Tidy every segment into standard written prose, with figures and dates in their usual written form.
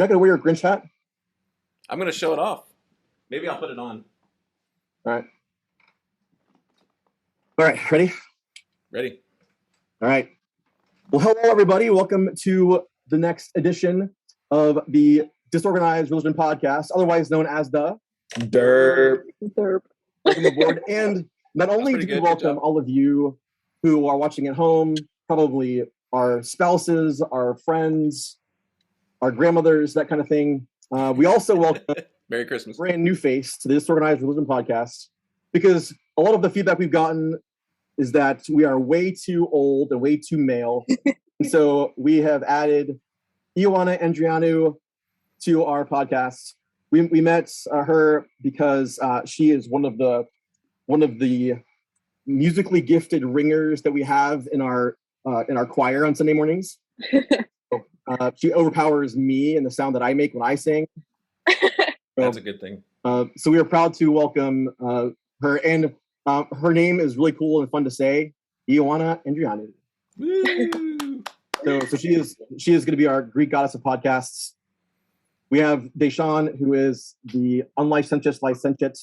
gonna wear your Grinch hat? I'm going to show it off. Maybe I'll put it on. All right. All right, ready? Ready? All right. Well, hello, everybody. Welcome to the next edition of the Disorganized Religion Podcast, otherwise known as the Derp. Welcome aboard. And not only do we welcome all of you who are watching at home, probably our spouses, our friends, our grandmothers, that kind of thing. We also welcome Merry Christmas. a brand new face to the Disorganized Religion Podcast, because a lot of the feedback we've gotten is that we are way too old and way too male. And so we have added Ioanna Andrianou to our podcast. We met her because she is one of the musically gifted ringers that we have in our choir on Sunday mornings. She overpowers me and the sound that I make when I sing. That's a good thing. So we are proud to welcome her, and her name is really cool and fun to say, Ioanna Andrianou. Woo! So she is going to be our Greek goddess of podcasts. We have DaShawn, who is the unlicentious licentiate,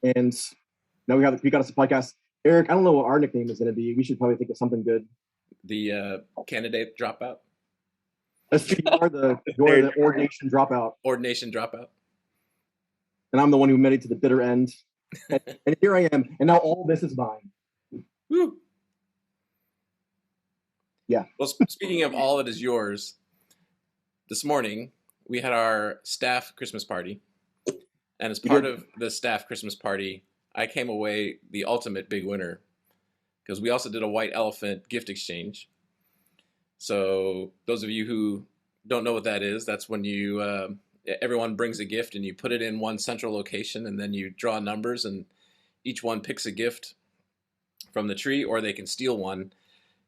and now we have the Greek goddess of podcasts. Eric, I don't know what our nickname is going to be. We should probably think of something good. The candidate dropout. That's true. You are the ordination dropout. Ordination dropout. And I'm the one who made it to the bitter end. And here I am. And now all this is mine. Woo. Yeah. Well, speaking of all that is yours, this morning we had our staff Christmas party. And as part of the staff Christmas party, I came away the ultimate big winner, because we also did a white elephant gift exchange. So those of you who don't know what that is, that's when you everyone brings a gift and you put it in one central location, and then you draw numbers and each one picks a gift from the tree, or they can steal one.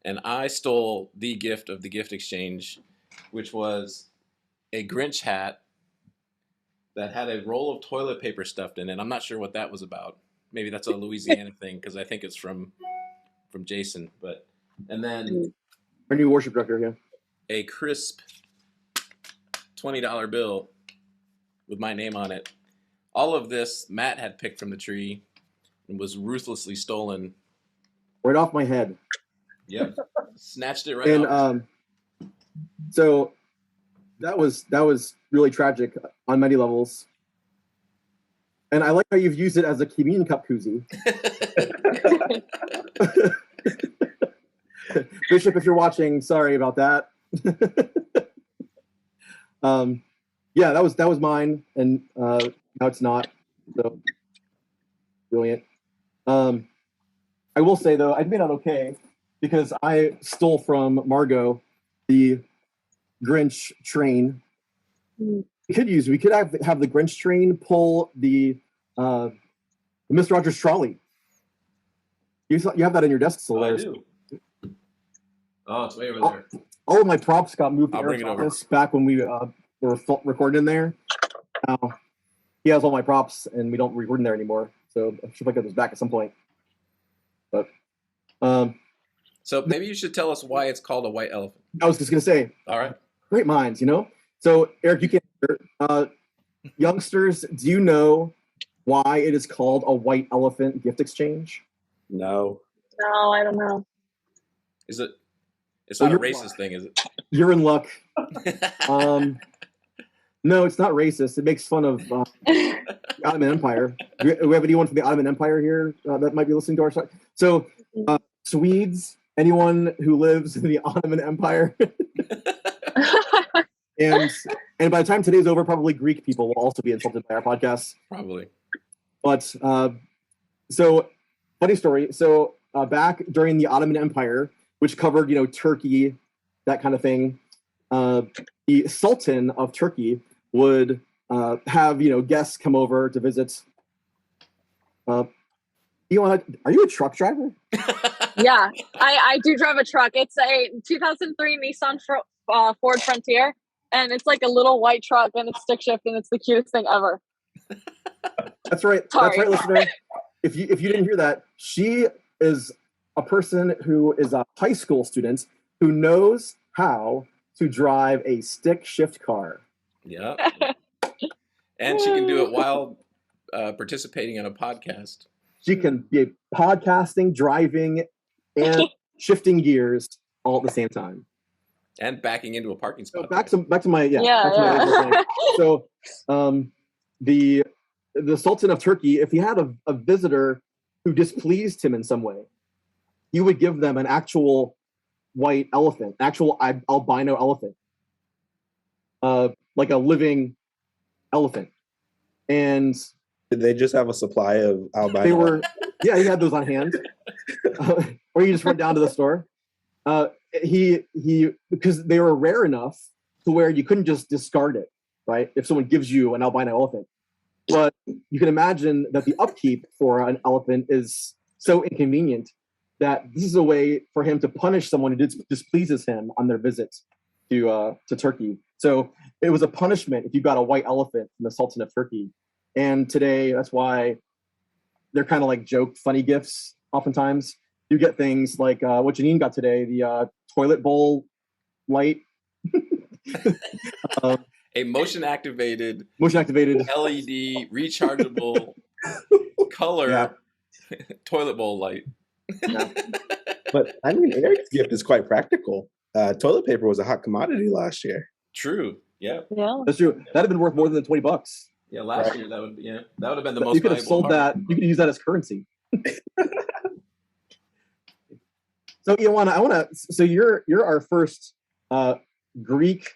And I stole the gift of the gift exchange, which was a Grinch hat that had a roll of toilet paper stuffed in it. I'm not sure what that was about. Maybe that's a Louisiana thing, because I think it's from Jason. And then our new worship director here. A crisp $20 bill with my name on it. All of this Matt had picked from the tree and was ruthlessly stolen. Right off my head. Yep. Snatched it right off. And so that was really tragic on many levels. And I like how you've used it as a communion cup koozie. Bishop, if you're watching, sorry about that. Yeah, that was mine, and now it's not. So brilliant. I will say though, I made out okay, because I stole from Margot the Grinch train. We could have the Grinch train pull the Mr. Rogers trolley. You have that in your desk still. Oh, I do. Oh, it's way over there. All of my props got moved to I'll bring it over. back when we were recording in there. Now he has all my props, and we don't record in there anymore. So I should get those back at some point. But so maybe you should tell us why it's called a white elephant. I was just gonna say. All right. Great minds, you know. So Eric, you can. Youngsters, do you know why it is called a white elephant gift exchange? No. No, I don't know. Is it? It's not a racist thing, is it? You're in luck. No, it's not racist. It makes fun of the Ottoman Empire. Do we have anyone from the Ottoman Empire here that might be listening to our show? So, Swedes, anyone who lives in the Ottoman Empire, and by the time today's over, probably Greek people will also be insulted by our podcast. Probably. But so, funny story. So back during the Ottoman Empire, which covered Turkey, that kind of thing, the Sultan of Turkey would have guests come over to visit. Are you a truck driver? Yeah, I do drive a truck. It's a 2003 Nissan Ford Frontier, and it's like a little white truck, and it's stick shift, and it's the cutest thing ever. That's right. Sorry. That's right, listener. If you didn't hear that, she is a person who is a high school student who knows how to drive a stick shift car. Yeah. And she can do it while participating in a podcast. She can be podcasting, driving, and shifting gears all at the same time. And backing into a parking So spot. back to my Yeah. original thing. So the Sultan of Turkey, if he had a visitor who displeased him in some way, he would give them an actual white elephant, actual albino elephant, like a living elephant. And Did they just have a supply of albino? they were, yeah, he had those on hand. Or you just run down to the store. He because they were rare enough to where you couldn't just discard it, right? If someone gives you an albino elephant. But you can imagine that the upkeep for an elephant is so inconvenient that this is a way for him to punish someone who displeases him on their visit to Turkey. So it was a punishment if you got a white elephant from the Sultan of Turkey. And today, that's why they're kind of like joke, funny gifts. Oftentimes, you get things like what Janine got today, the toilet bowl light. A motion activated LED rechargeable color toilet bowl light. Yeah. But I mean, Eric's gift is quite practical. Toilet paper was a hot commodity last year. True. Yeah. That's true. That'd have been worth more than $20. Yeah, last year that would have been the most. You could have valuable sold part. that. You could use that as currency. So Ioanna, so you're our first Greek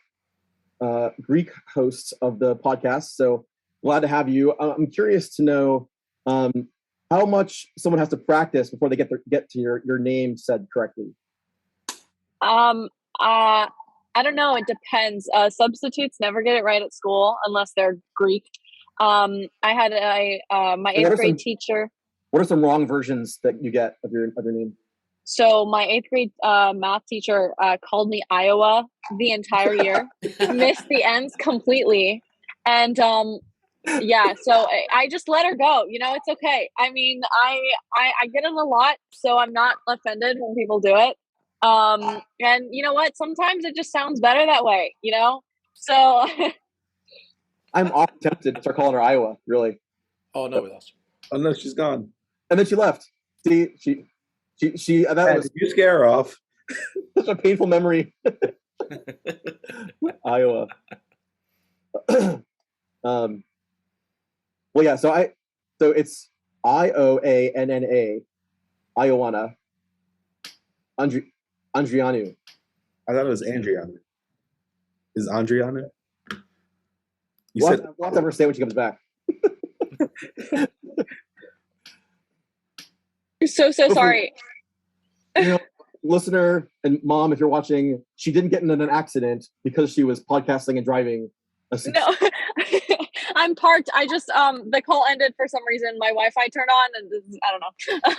host of the podcast. So glad to have you. I'm curious to know how much someone has to practice before they get to your name said correctly. I don't know. It depends. Substitutes never get it right at school unless they're Greek. I had my 8th grade teacher. What are some wrong versions that you get of your name? So my 8th grade math teacher called me Iowa the entire year, missed the ends completely. And yeah, so I just let her go. It's okay. I mean, I get it a lot, so I'm not offended when people do it. And you know what? Sometimes it just sounds better that way, So I'm often tempted to start calling her Iowa, really. Oh no, we lost her. Oh no, she's gone. And then she left. See, she that was you scare her off. such a painful memory. Iowa. Well, yeah. So it's Ioanna, Ioanna Andrianou. I thought it was Andrianou. Is Andrianou? We'll have to have her say when she comes back. so sorry. Listener and mom, if you're watching, she didn't get in an accident because she was podcasting and driving. No, I'm parked. I just the call ended for some reason. My Wi-Fi turned on, and I don't know.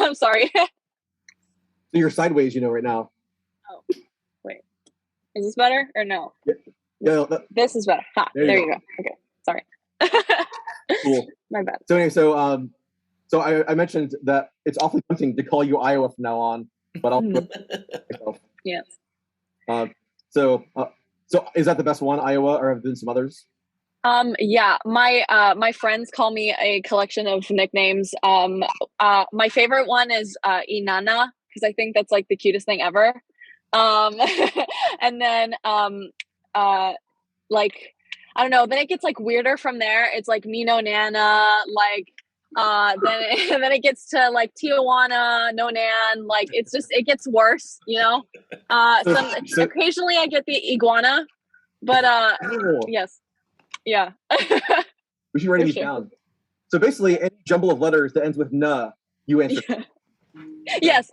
I'm sorry. So you're sideways, right now. Oh, wait. Is this better or no? Yeah. This is better. There you go. Okay, sorry. Cool. My bad. So anyway, so I mentioned that it's awfully tempting to call you Iowa from now on, but I'll myself. Yes. So is that the best one, Iowa, or have there been some others? Yeah, my friends call me a collection of nicknames. My favorite one is Inanna, because I think that's like the cutest thing ever. And then like I don't know, then it gets like weirder from there. It's like Mino Nana, like then it gets to like Tijuana, No Nan, like it gets worse, occasionally I get the iguana, but yes. Yeah. We should write these down. So basically any jumble of letters that ends with na, you answer. Yeah. Yes.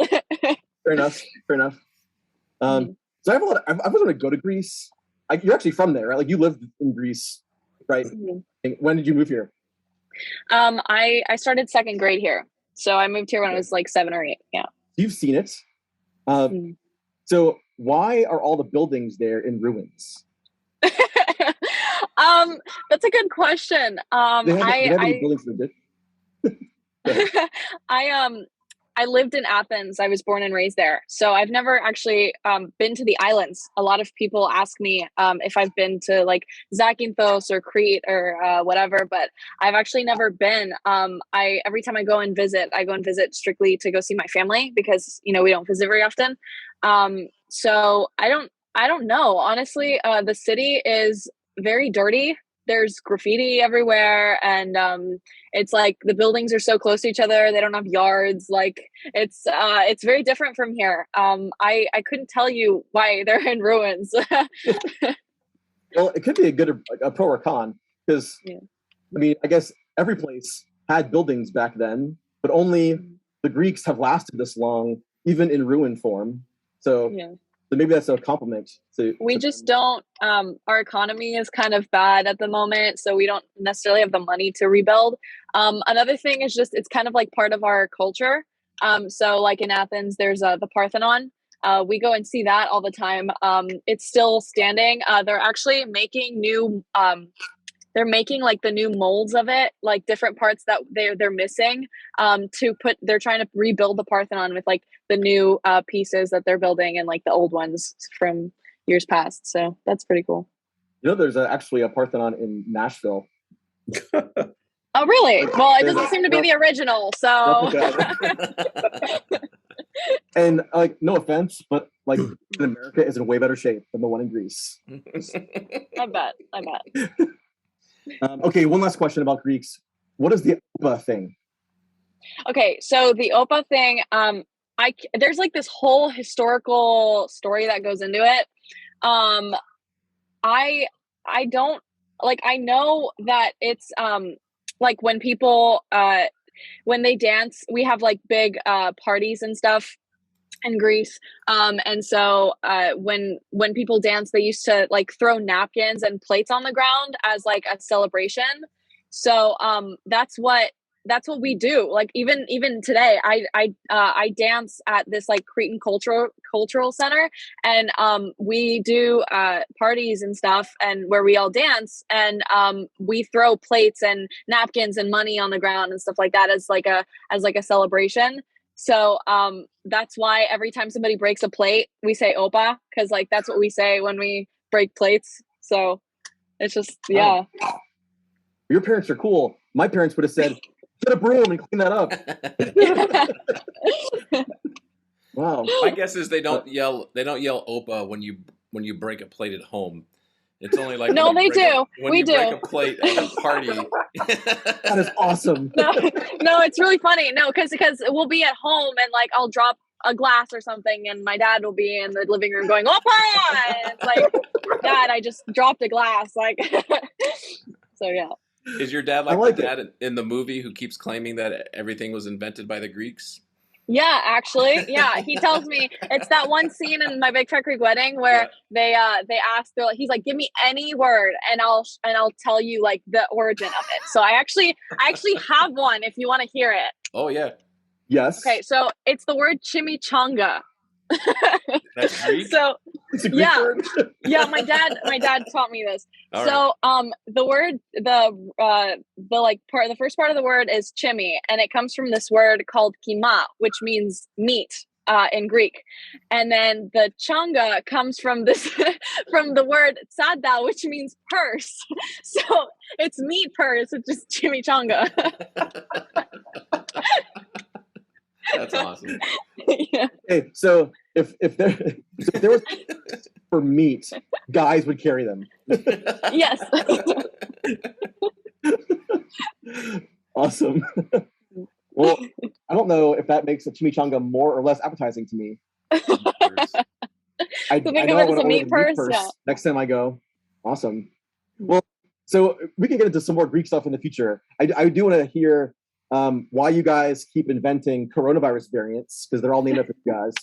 Fair enough. So I was going to go to Greece. You're actually from there, right? Like you lived in Greece, right? Mm-hmm. When did you move here? I started 2nd grade here. So I moved here when I was like 7 or 8. Yeah. You've seen it. So why are all the buildings there in ruins? That's a good question. They have any buildings that did? I lived in Athens. I was born and raised there. So I've never actually been to the islands. A lot of people ask me if I've been to like Zakynthos or Crete or whatever, but I've actually never been. Every time I go and visit strictly to go see my family because, you know, we don't visit very often. So I don't know. Honestly, the city is very dirty. There's graffiti everywhere, and it's like the buildings are so close to each other. They don't have yards. Like it's very different from here. I couldn't tell you why they're in ruins. Well, it could be a pro or con because Yeah. I mean, I guess every place had buildings back then, but only the Greeks have lasted this long, even in ruin form. So, Yeah. so maybe that's a compliment We just don't. Our economy is kind of bad at the moment, so we don't necessarily have the money to rebuild. Another thing is just it's kind of like part of our culture. So like in Athens, there's the Parthenon. We go and see that all the time. It's still standing. They're actually making new. They're making like the new molds of it, like different parts that they're missing. They're trying to rebuild the Parthenon with like the new pieces that they're building and like the old ones from years past. So that's pretty cool. You know, there's actually a Parthenon in Nashville. Oh, really? Well, it doesn't seem to be the original. So, and like, no offense, but like in America is in way better shape than the one in Greece. I bet. Okay, one last question about Greeks. What is the OPA thing? Okay, so the OPA thing, there's like this whole historical story that goes into it. I don't like. I know that it's like when people when they dance, we have like big parties and stuff in Greece. And so when people dance, they used to like throw napkins and plates on the ground as like a celebration. So that's what we do. Like even today, I dance at this like Cretan cultural center, and we do parties and stuff, and where we all dance, and we throw plates and napkins and money on the ground and stuff like that as like a celebration. So that's why every time somebody breaks a plate, we say "opa," because like that's what we say when we break plates. So it's just yeah. Oh. Your parents are cool. My parents would have said, "Get a broom and clean that up." Wow. My guess is they don't yell "opa" when you break a plate at home. It's only like no, they do. When you break a plate at a party. That is awesome. No, it's really funny. No, because we'll be at home and like I'll drop a glass or something, and my dad will be in the living room going "opa!" And it's like, Dad, I just dropped a glass. Like, so yeah. Is your dad like the dad in the movie who keeps claiming that everything was invented by the Greeks? Yeah, actually, yeah. He tells me it's that one scene in My Big Fat Greek Wedding where they ask, he's like, "Give me any word, and I'll tell you like the origin of it." So I actually have one if you want to hear it. Oh yeah. Yes. Okay, so it's the word chimichanga. That's Greek? So It's a Greek word? yeah, my dad taught me this. All so the word the first part of the word is chimi, and it comes from this word called kima, which means meat in Greek. And then the changa comes from this from the word tsada, which means purse. So it's meat purse, it's just chimichanga. That's awesome. Yeah. Okay, so if there was for meat, guys would carry them. Yes. Awesome. Well, I don't know if that makes a chimichanga more or less appetizing to me. I think know of I it as want a to meat order purse. Yeah. next time I go. Awesome. Well, so we can get into some more Greek stuff in the future. I do want to hear why you guys keep inventing coronavirus variants, because they're all named after you guys.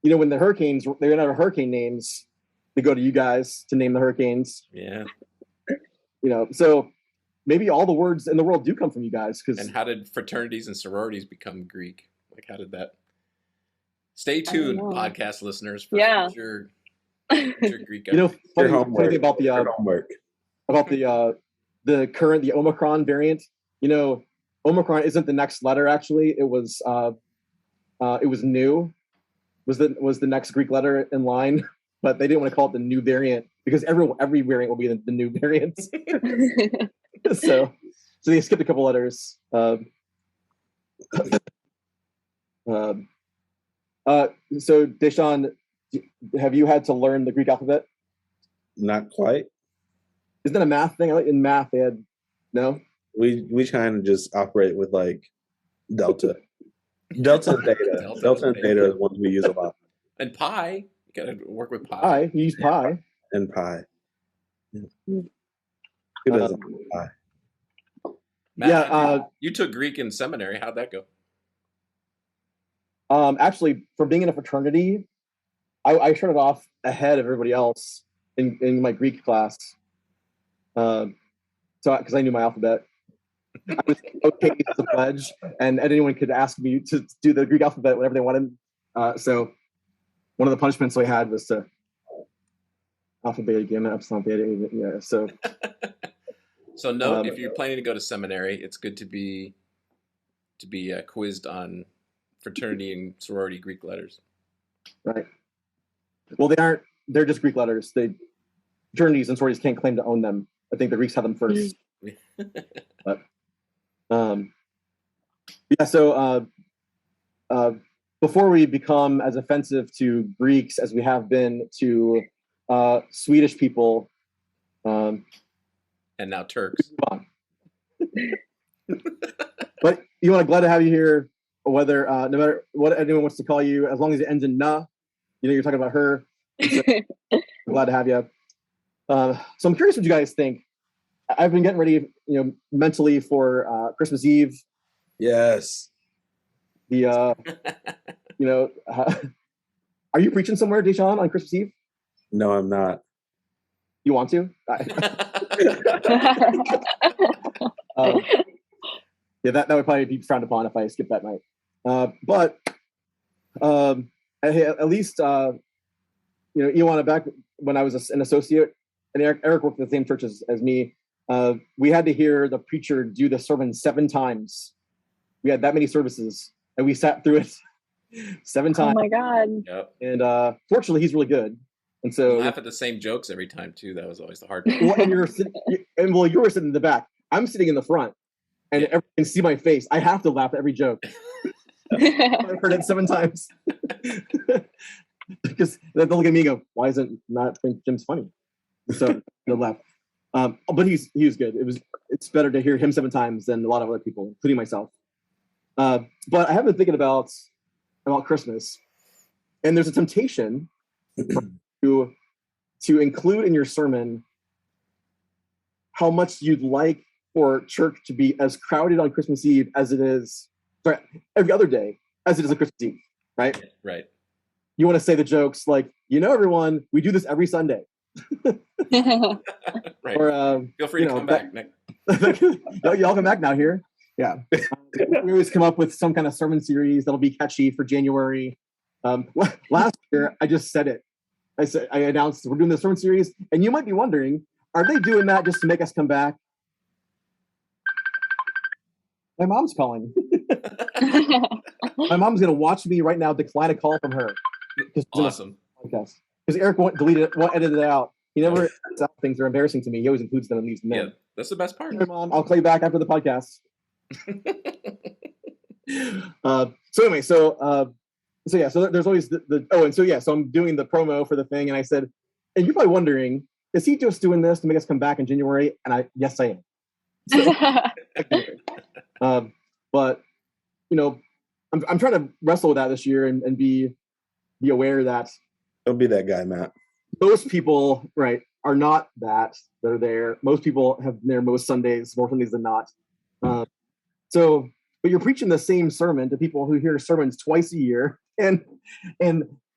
You know, when the hurricanes, they're going to have hurricane names, they go to you guys to name the hurricanes. Yeah. You know, so maybe all the words in the world do come from you guys. And how did fraternities and sororities become Greek? Like, how did that? Stay tuned, podcast listeners, for future Greek. You know, funny about the Omicron variant. You know, Omicron isn't the next letter. Actually, it was nu. Was the next Greek letter in line, but they didn't want to call it the new variant because every variant will be the new variant. so they skipped a couple letters. So DaShawn, have you had to learn the Greek alphabet? Not quite. Isn't that a math thing? In math, they had no. We kind of just operate with like delta and theta. Delta and theta is ones we use a lot. And pi. You gotta work with pi. Pi. You use pi. And pi. Who doesn't know pi? Matt, you took Greek in seminary. How'd that go? Actually, for being in a fraternity, I started off ahead of everybody else in my Greek class. So because I knew my alphabet, I was okay as a pledge, and anyone could ask me to do the Greek alphabet whenever they wanted. So one of the punishments I had was to alpha, beta, gamma, epsilon, beta. Yeah. So. So note, if you're planning to go to seminary, it's good to be quizzed on fraternity and sorority Greek letters. Right. Well, they aren't. They're just Greek letters. Fraternities and sororities can't claim to own them. I think the Greeks have them first. But, yeah. So before we become as offensive to Greeks as we have been to Swedish people. And now Turks. But glad to have you here. Whether no matter what anyone wants to call you, as long as it ends in na, you're talking about her. So I'm glad to have you. So I'm curious what you guys think. I've been getting ready, mentally for Christmas Eve. Yes. Are you preaching somewhere, DaShawn, on Christmas Eve? No, I'm not. You want to? Yeah, that would probably be frowned upon if I skipped that night. But at least, Ioanna, back when I was an associate, and Eric worked at the same church as me, we had to hear the preacher do the sermon 7 times. We had that many services, and we sat through it 7 times. Oh my God. Yep. And fortunately, he's really good. And so you laugh at the same jokes every time too. That was always the hard part. Well, you were sitting in the back. I'm sitting in the front, and everyone can see my face. I have to laugh at every joke. I've heard it 7 times because they'll look at me and go, "Why isn't not think Jim's funny?" So they'll laugh. But he was good. It's better to hear him 7 times than a lot of other people, including myself. But I have been thinking about Christmas, and there's a temptation to include in your sermon how much you'd like for church to be as crowded on Christmas Eve as it is every other day, as it is on Christmas Eve, right? Right. You want to say the jokes like, everyone, we do this every Sunday. Right. Or feel free to come back, Nick. Y'all come back now here. Yeah. We always come up with some kind of sermon series that'll be catchy for January. Last year, I just said it. I announced we're doing the sermon series, and you might be wondering, are they doing that just to make us come back? My mom's calling. My mom's going to watch me right now decline a call from her. Awesome. Because Eric won't delete it, won't edit it out. He never edits out things that are embarrassing to me. He always includes them and leaves them in. Yeah, that's the best part. Hey, Mom, I'll call you back after the podcast. So there's always so I'm doing the promo for the thing, and I said, and you're probably wondering, is he just doing this to make us come back in January? And yes, I am. But I'm trying to wrestle with that this year and be aware that don't be that guy, Matt. Most people, right, are not that are there. Most people have been there more Sundays than not. But you're preaching the same sermon to people who hear sermons twice a year, and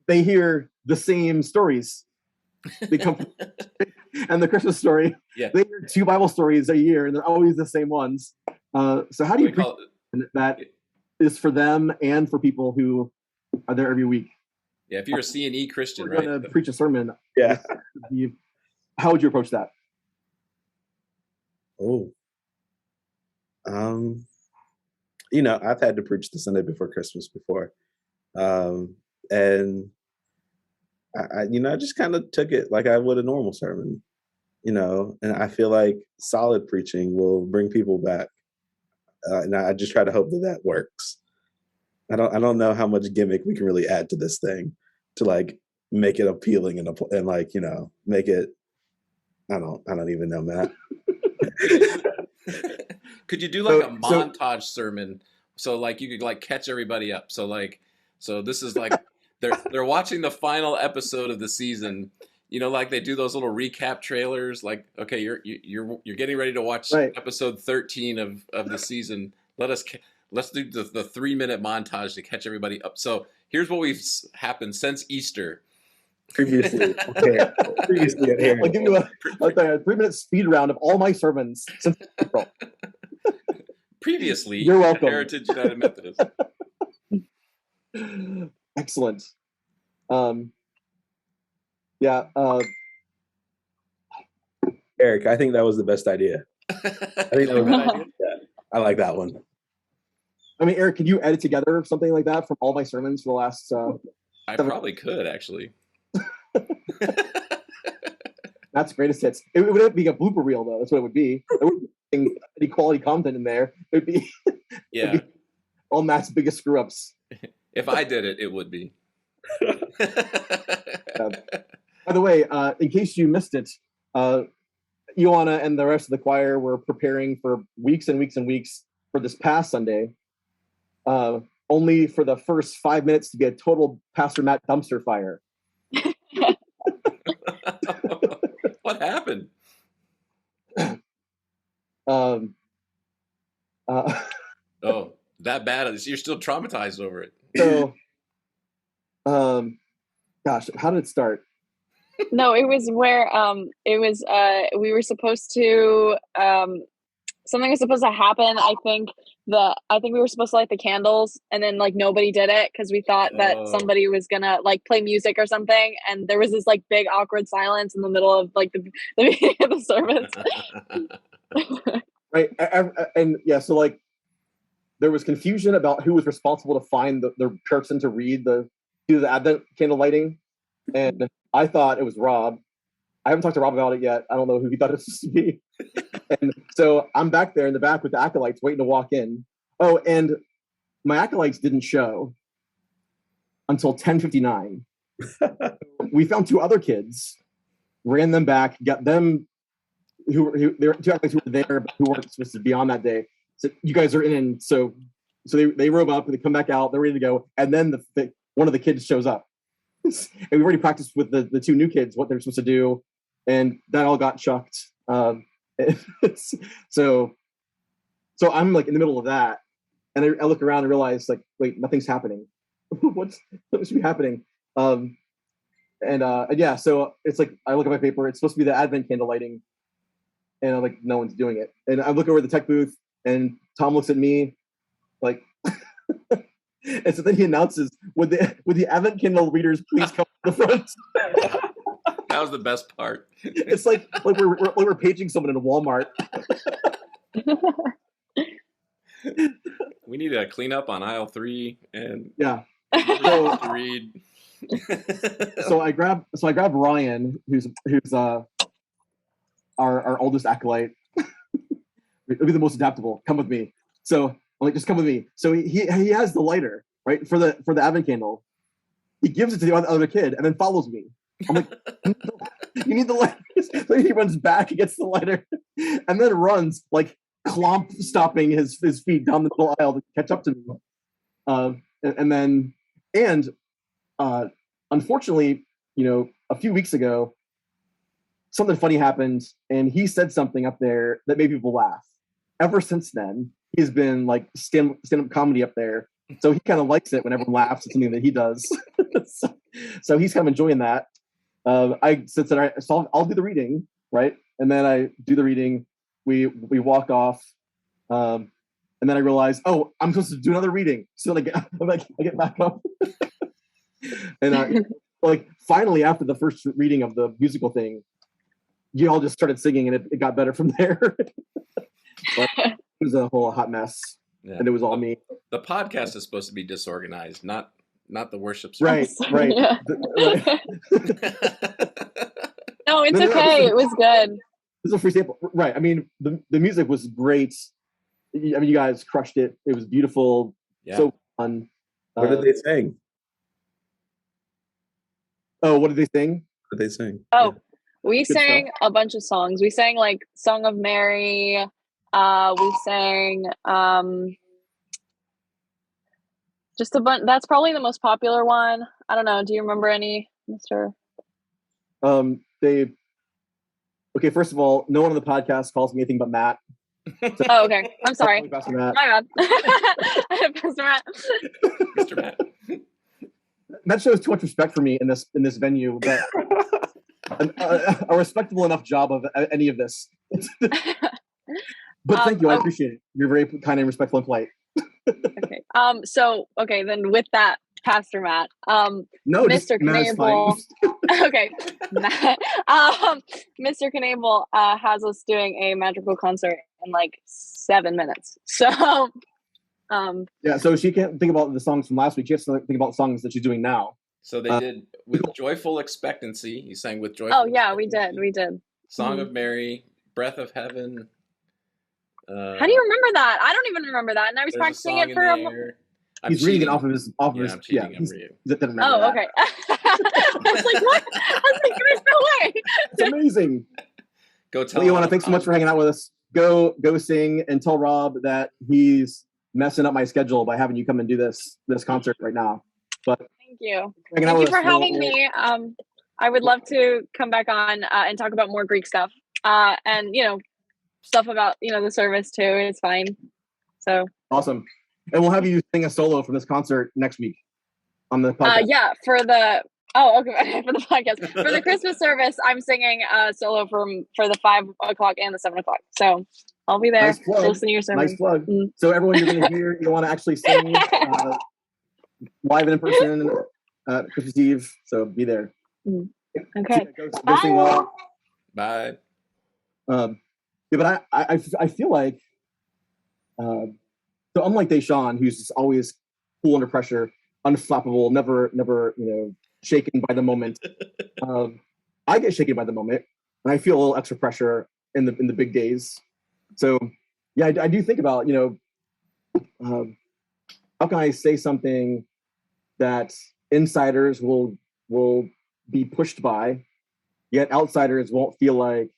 they hear the same stories. They come and the Christmas story. Yeah. They hear 2 Bible stories a year, and they're always the same ones. So how do you preach that is for them and for people who are there every week? Yeah, if you're a C&E Christian, right? Going to preach a sermon. Yeah. How would you approach that? I've had to preach the Sunday before Christmas before. And I just kind of took it like I would a normal sermon, and I feel like solid preaching will bring people back. And I just try to hope that works. I don't know how much gimmick we can really add to this thing to like make it appealing and like, make it, I don't even know, Matt. Could you do like a montage sermon? So like you could like catch everybody up. So this is like they're watching the final episode of the season. Like they do those little recap trailers. Like, okay, you're getting ready to watch episode 13 of the season. Let's do the 3-minute montage to catch everybody up. So here's what we've happened since Easter. Previously, I'll give you a 3-minute speed round of all my sermons since April. Previously, you're welcome. Heritage United Methodist. Excellent. Eric, I think that was the best idea. I like that one. I mean, Eric, could you edit together something like that from all my sermons for the last? I probably could actually. That's greatest hits. It wouldn't be a blooper reel though. That's what it would be. There wouldn't be any quality content in there. It would be all Matt's biggest screw ups. If I did it, it would be. By the way, in case you missed it, Ioanna and the rest of the choir were preparing for weeks and weeks and weeks for this past Sunday. Only for the first 5 minutes to be a total Pastor Matt dumpster fire. What happened? Oh, that bad? You're still traumatized over it. So, gosh, how did it start? No, it was where we were supposed to something was supposed to happen. I think we were supposed to light the candles, and then like nobody did it because we thought that somebody was gonna like play music or something, and there was this like big awkward silence in the middle of like the beginning of the service. Right, and yeah, so like there was confusion about who was responsible to find the person to do the Advent candle lighting, and I thought it was Rob. I haven't talked to Rob about it yet. I don't know who he thought it was supposed to be. And so I'm back there in the back with the acolytes waiting to walk in. Oh, and my acolytes didn't show until 10:59. We found 2 other kids, ran them back, got them there were 2 acolytes who were there but who weren't supposed to be on that day. So you guys are in. So they robe up and they come back out. They're ready to go. And then one of the kids shows up. And we've already practiced with the 2 new kids what they're supposed to do, and that all got chucked. So I'm like in the middle of that, and I look around and realize like, wait, nothing's happening. What should be happening? And yeah, so it's like I look at my paper. It's supposed to be the Advent candle lighting, and I'm like, no one's doing it. And I look over at the tech booth, and Tom looks at me, like. And so then he announces, would the Advent candle readers please come to the front? That was the best part. It's like we're paging someone in a Walmart. We need to clean up on aisle 3 and so, to read. so I grab Ryan, who's our oldest acolyte. He'll be the most adaptable. Come with me. So I'm like, just come with me. So he has the lighter, right, for the Advent candle. He gives it to the other kid and then follows me. I'm like, you need the lighter. So he runs back, he gets the lighter, and then runs like clomp stopping his feet down the middle aisle to catch up to me. And unfortunately, a few weeks ago, something funny happened, and he said something up there that made people laugh. Ever since then, he's been like stand-up comedy up there. So he kind of likes it when everyone laughs at something that he does. so he's kind of enjoying that. I said, so I'll do the reading, right? And then I do the reading. We walk off. And then I realize, oh, I'm supposed to do another reading. So I get back up. And like finally, after the first reading of the musical thing, you all just started singing, and it got better from there. But it was a whole hot mess. Yeah. and it was all me. The podcast is supposed to be disorganized, not the worship service. Right. Yeah. Right. No, it's No, okay. It was good. This is a free sample, right? I mean, the music was great. I mean, you guys crushed it. It was beautiful, so fun. What did they sing? Oh, what did they sing? What did they sing? Oh, we Good sang stuff. a bunch of songs. We sang like Song of Mary. We sang just a bunch. That's probably the most popular one. I don't know. Do you remember any, Mr.? Okay, first of all, no one on the podcast calls me anything but Matt. So, Oh, okay. I'm sorry. Pastor Matt. My bad. Pastor Matt. Mr. Matt. That shows too much respect for me in this venue. That a respectable enough job of any of this. But thank you, I appreciate it. You're very kind and respectful and polite. Okay. Then with that, Pastor Matt. No, Mr. Knable. Okay. Mr. Knable has us doing a magical concert in like 7 minutes. So yeah, so she can't think about the songs from last week. She has to think about songs that she's doing now. So they did With Joyful Expectancy. You sang With Joyful Expectancy. We did. Song of Mary, Breath of Heaven. How do you remember that? I don't even remember that, and I was practicing it for He's reading it off of his. I'm cheating. Oh, okay. I was like, what? I was like, there's no way. It's amazing. Go tell Ioanna, thanks so much for hanging out with us. Go sing and tell Rob that he's messing up my schedule by having you come and do this concert right now. But thank you. Thank you for having me. I would love to come back on and talk about more Greek stuff. And stuff about the service too. It's fine. So awesome. And we'll have you sing a solo from this concert next week on the podcast. For the for the podcast. For the Christmas service, I'm singing a solo for the 5 o'clock and the 7 o'clock. So I'll be there to listen to your sermon. Nice plug. So everyone, you're going to hear Ioanna actually sing live and in person Christmas Eve. So be there. Okay. Go sing well. Bye. Yeah, but I feel like so unlike DaShawn, who's just always cool under pressure, unflappable, never shaken by the moment. I get shaken by the moment, and I feel a little extra pressure in the big days. So yeah, I do think about how can I say something that insiders will be pushed by, yet outsiders won't feel like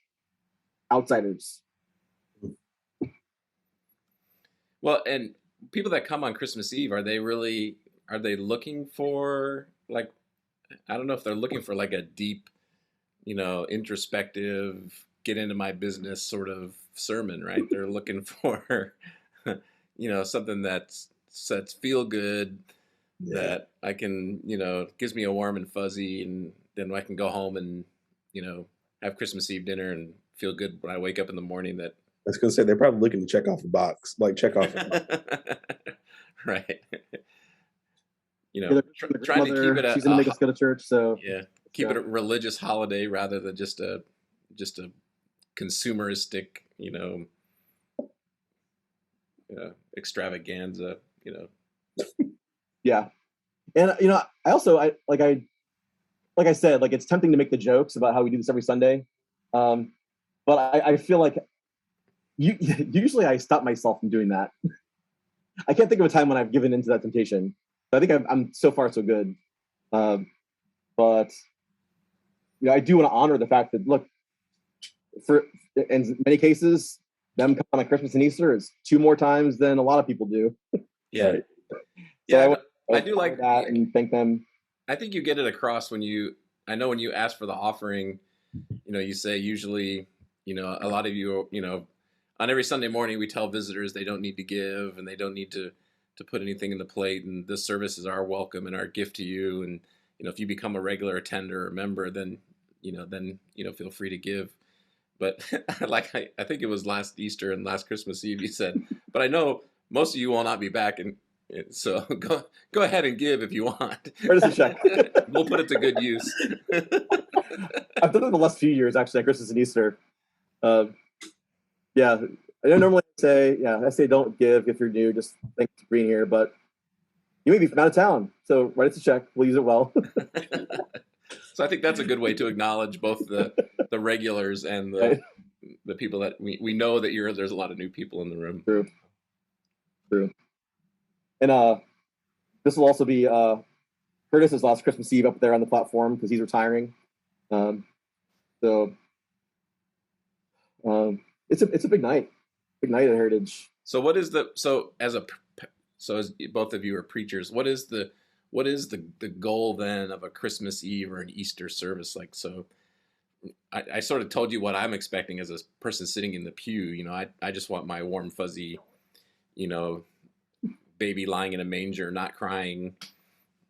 outsiders. Well, and people that come on Christmas Eve, are they looking for, like, I don't know if they're looking for like a deep, introspective, get into my business sort of sermon, right? They're looking for, something that's feel good, that I can, gives me a warm and fuzzy, and then I can go home and, have Christmas Eve dinner and feel good when I wake up in the morning that. I was going to say, they're probably looking to check off a box, check off a box. Right. Trying to keep it she's going to make us go to church, so. Yeah. Keep it a religious holiday rather than just a consumeristic, extravaganza, Yeah. And, I also, like I said, like, it's tempting to make the jokes about how we do this every Sunday. But I feel like usually I stop myself from doing that. I can't think of a time when I've given into that temptation. I think I'm so far so good. But I do want to honor the fact that, look, for in many cases, them coming on Christmas and Easter is 2 more times than a lot of people do. Yeah. Right. Yeah, I do like that and thank them. I think you get it across when you ask for the offering, you say usually, a lot of you, on every Sunday morning we tell visitors they don't need to give and they don't need to put anything in the plate, and this service is our welcome and our gift to you. And if you become a regular attender or member, then feel free to give. But like I think it was last Easter and last Christmas Eve, you said, but I know most of you will not be back, and so go ahead and give if you want. Where's the check? We'll put it to good use. I've done it the last few years, actually, at Christmas and Easter. Yeah, I don't normally say, I say don't give if you're new, just thanks for being here, but you may be from out of town, so write us a check. We'll use it well. So I think that's a good way to acknowledge both the regulars and Right. the people that we know that there's a lot of new people in the room. True. And this will also be Curtis's last Christmas Eve up there on the platform because he's retiring. So it's a big night at Heritage. So as both of you are preachers, what is the goal then of a Christmas Eve or an Easter service like? So I sort of told you what I'm expecting as a person sitting in the pew. You know, I just want my warm fuzzy, you know, baby lying in a manger, not crying,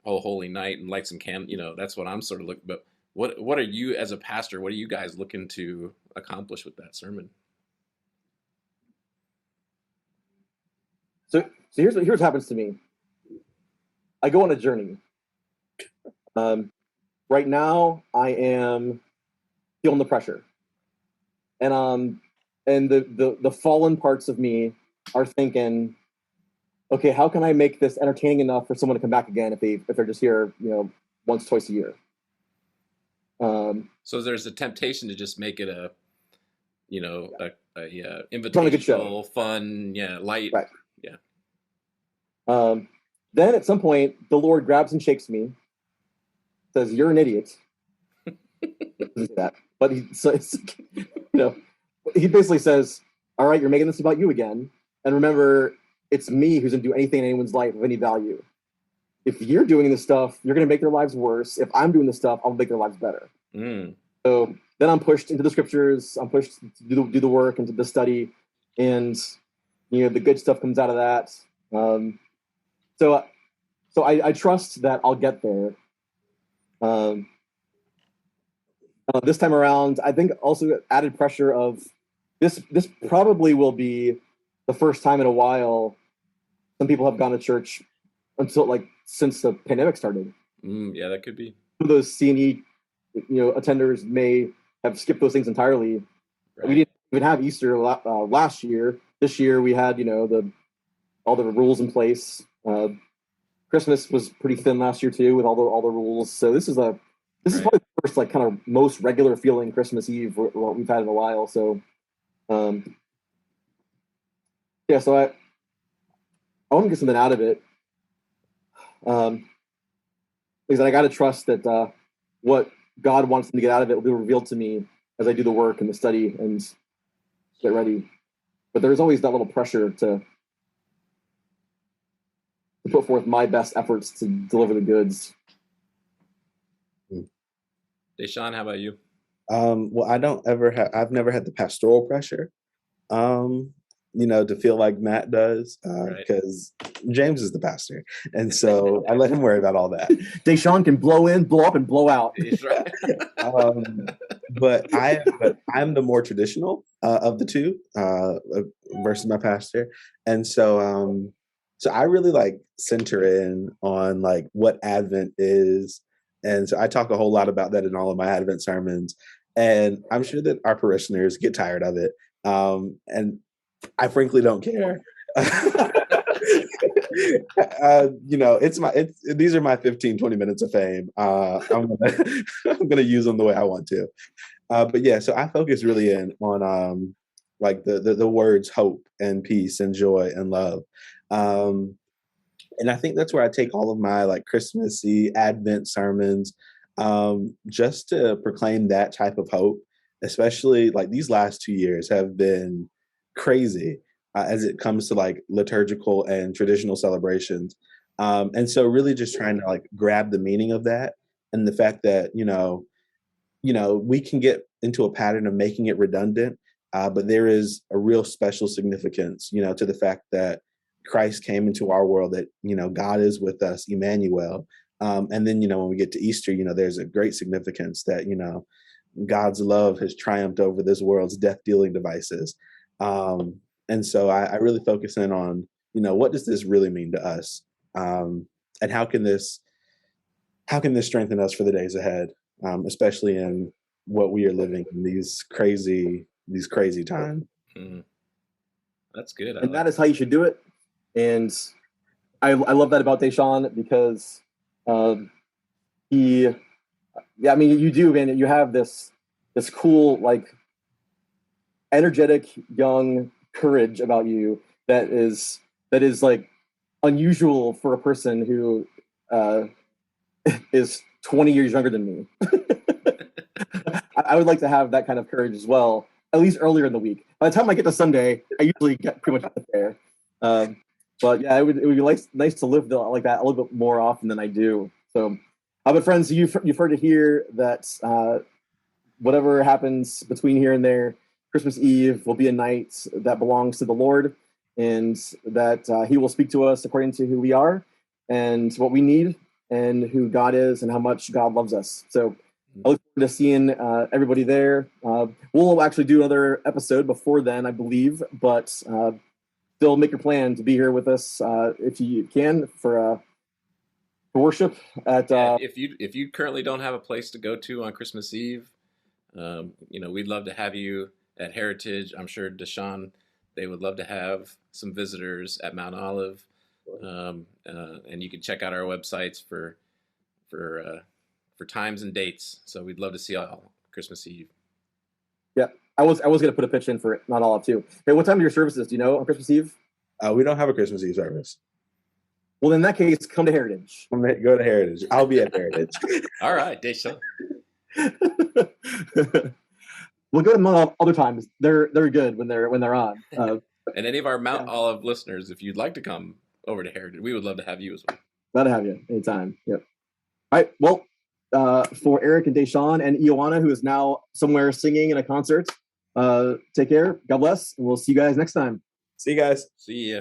oh holy night, and light some you know, that's what I'm sort of looking. But what are you as a pastor? What are you guys looking to accomplish with that sermon? So here's what happens to me. I go on a journey. Right now, I am feeling the pressure, and the fallen parts of me are thinking, okay, how can I make this entertaining enough for someone to come back again if they're just here, you know, once, twice a year. So there's a temptation to just make it a invitational, probably a good show. Fun, light. Right. Yeah. Then at some point, the Lord grabs and shakes me, says, "You're an idiot." That, but he basically says, "All right, you're making this about you again, and remember, it's me who's going to do anything in anyone's life of any value. If you're doing this stuff, you're going to make their lives worse. If I'm doing this stuff, I'll make their lives better." So then I'm pushed into the scriptures. I'm pushed to do the work and to the study, and you know the good stuff comes out of that. So I trust that I'll get there. This time around, I think also added pressure of this probably will be the first time in a while some people have gone to church since the pandemic started. Yeah, that could be. Some of those C&E attenders may have skipped those things entirely. Right. We didn't even have Easter last year. This year we had all the rules in place. Christmas was pretty thin last year too, with all the rules. So this is probably the first kind of most regular feeling Christmas Eve what we've had in a while. So so I want to get something out of it. Because I got to trust that what God wants them to get out of it will be revealed to me as I do the work and the study and get ready. But there's always that little pressure to put forth my best efforts to deliver the goods. DaShawn, how about you? Well, I've never had the pastoral pressure, to feel like Matt does, because James is the pastor. And so I let him worry about all that. DaShawn can blow in, blow up, and blow out. He's right. But I'm the more traditional of the two versus my pastor. And so I really center in on what Advent is. And so I talk a whole lot about that in all of my Advent sermons. And I'm sure that our parishioners get tired of it. And I frankly don't care. These are my 15, 20 minutes of fame. I'm gonna use them the way I want to. But yeah, so I focus really in on the words hope and peace and joy and love. And I think that's where I take all of my Christmassy Advent sermons, just to proclaim that type of hope, especially these last 2 years have been crazy as it comes to liturgical and traditional celebrations. And so really just trying to grab the meaning of that and the fact that, we can get into a pattern of making it redundant, but there is a real special significance, to the fact that Christ came into our world, that, God is with us, Emmanuel. And then, when we get to Easter, there's a great significance that, God's love has triumphed over this world's death-dealing devices. And so I really focus in on, what does this really mean to us? And how can this strengthen us for the days ahead, especially in what we are living in these crazy times? Mm-hmm. That's good. And that is how you should do it. And I love that about DaShawn because you do, man. You have this cool, like, energetic young courage about you that is like unusual for a person who is 20 years younger than me. I would like to have that kind of courage as well, at least earlier in the week. By the time I get to Sunday, I usually get pretty much there. But yeah, it would be nice to live like that a little bit more often than I do. So, but friends, you've heard it here that whatever happens between here and there, Christmas Eve will be a night that belongs to the Lord, and that He will speak to us according to who we are and what we need, and who God is, and how much God loves us. So I look forward to seeing everybody there. We'll actually do another episode before then, I believe, but still make your plan to be here with us if you can for worship. If you currently don't have a place to go to on Christmas Eve, we'd love to have you at Heritage. I'm sure DaShawn, they would love to have some visitors at Mount Olive, and you can check out our websites for times and dates. So we'd love to see y'all Christmas Eve. Yeah, I was going to put a pitch in for Mount Olive too. Hey, what time are your services? Do you know on Christmas Eve? We don't have a Christmas Eve service. Well, in that case, come to Heritage. Go to Heritage. I'll be at Heritage. All right, DaShawn. We'll go to Mount Olive other times. They're good when they're on. And any of our Mount Olive listeners, if you'd like to come over to Heritage, we would love to have you as well. Glad to have you anytime. Yep. All right. Well, for Eric and DaShawn and Ioanna, who is now somewhere singing in a concert, take care. God bless. And we'll see you guys next time. See you guys. See ya.